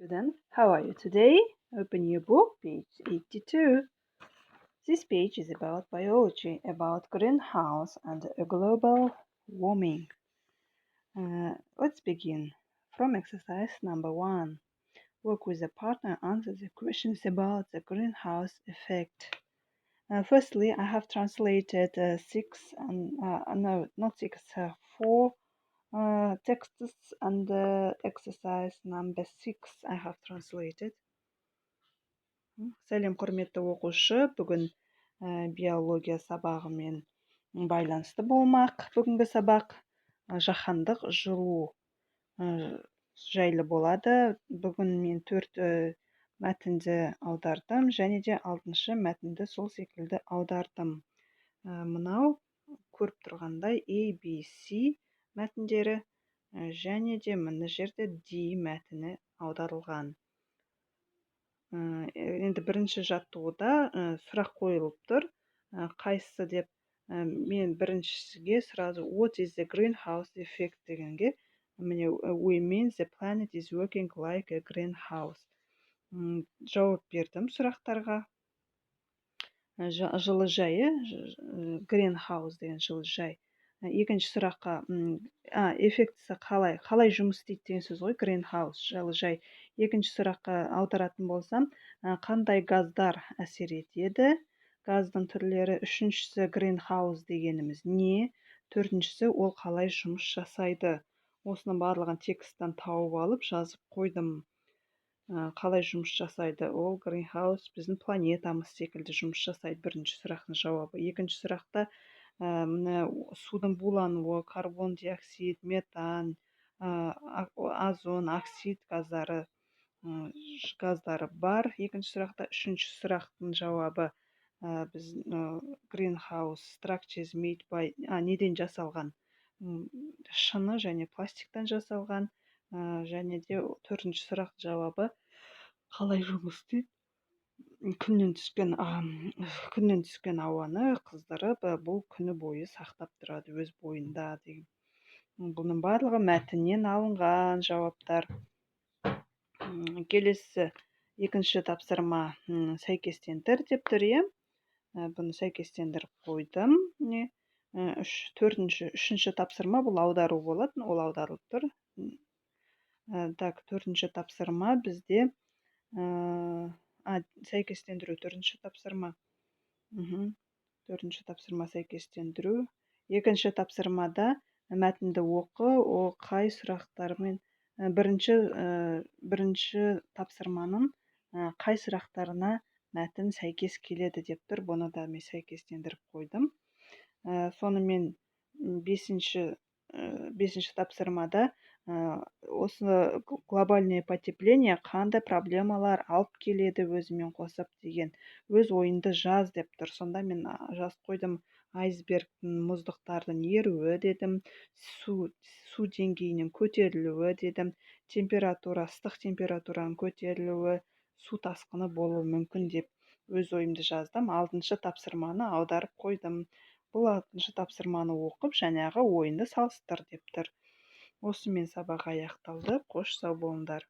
Student, how are you today? Open your book, page 82. This page is about biology, about greenhouse and global warming. Let's begin. From exercise number 1. Work with a partner, answer the questions about the greenhouse effect. Firstly, I have translated four texts and exercise number 6 I have translated. Сәлем құрметті оқушы, бүгін биология сабағымен байланысты болмақ. Бүгінгі сабақ жаһандық жылу жайлы болады. Бүгін мен 4 мәтінді аудардым, және де 6-шы мәтінді сол секілді аудардым. Мынау көріп тұрғандай A, B, C мәтіндері және де мына жерде D мәтіні аударылған. Енді бірінші жаттығуда сұрақ қойылып тұр. Қайсысы деп, мен біріншісіге сразу what is the greenhouse effect дегенге, міне we mean the planet is working like a greenhouse. Жауап бердім сұрақтарға. Жылыжайы, greenhouse деген жылыжай. Екінші сұраққа, эффектісі қалай жұмыс істейді деген сөз ғой, greenhouse, жылыжай. Екінші сұраққа аударатын болсам, қандай газдар әсер етеді, газдың түрлері. Үшіншісі greenhouse дегеніміз не, төртіншісі ол қалай жұмыс жасайды. Осының барлығын тексттен тауып алып жазып қойдым. Қалай жұмыс жасайды? Ол greenhouse біздің планетамыз секілді жұмыс жасайды. Бірінші сұрақтың жауабы. Екінші сұрақта судың булануы, карбон диоксид, метан, озон, оксид газдары бар. Екінші сұрақта. Үшінші сұрақтың жауабы біз greenhouse structure is made by неден жасалған? Шыны және пластиктан жасалған. Және де төртінші сұрақ жауабы қалай жұмыс істейді? Күннен түскен ауаны қыздырып, бұл күні бойы сақтап тұрады өз бойында деген. Бұның барлығы мәтіннен алынған жауаптар. Келесі екінші тапсырма сәйкестендір деп тұр. Бұны сәйкестендіріп қойдым. Үшінші тапсырма бұл аудару болатын, ол аударылып тұр. Төртінші тапсырма бізде сәйкестендіру, төртінші тапсырма. Төртінші тапсырма сәйкестендіру. Екінші тапсырмада мәтінді оқы, ол қай сұрақтармен, бірінші тапсырманың қай сұрақтарына мәтін сәйкес келеді деп тұр. Бұны да мен сәйкестендіріп қойдым. Сонымен бесінші тапсырмада осы глобальное потепление қандай проблемалар алып келеді өзімен қосып деген өз ойынды жаз деп тұр. Сонда мен жазып қойдым, айсбергтің, мұздықтардың еруі дедім, су деңгейінің көтерілуі дедім, ыстық температураның көтерілуі, су тасқыны болуы мүмкін деп өз ойымды жаздым. 6-шы тапсырманы аударып қойдым. Бұл 6-шы тапсырманы оқып, жаңағы ойынды салыстыр деп тұр. Осымен сабақ аяқталды. Қош сау болыңдар.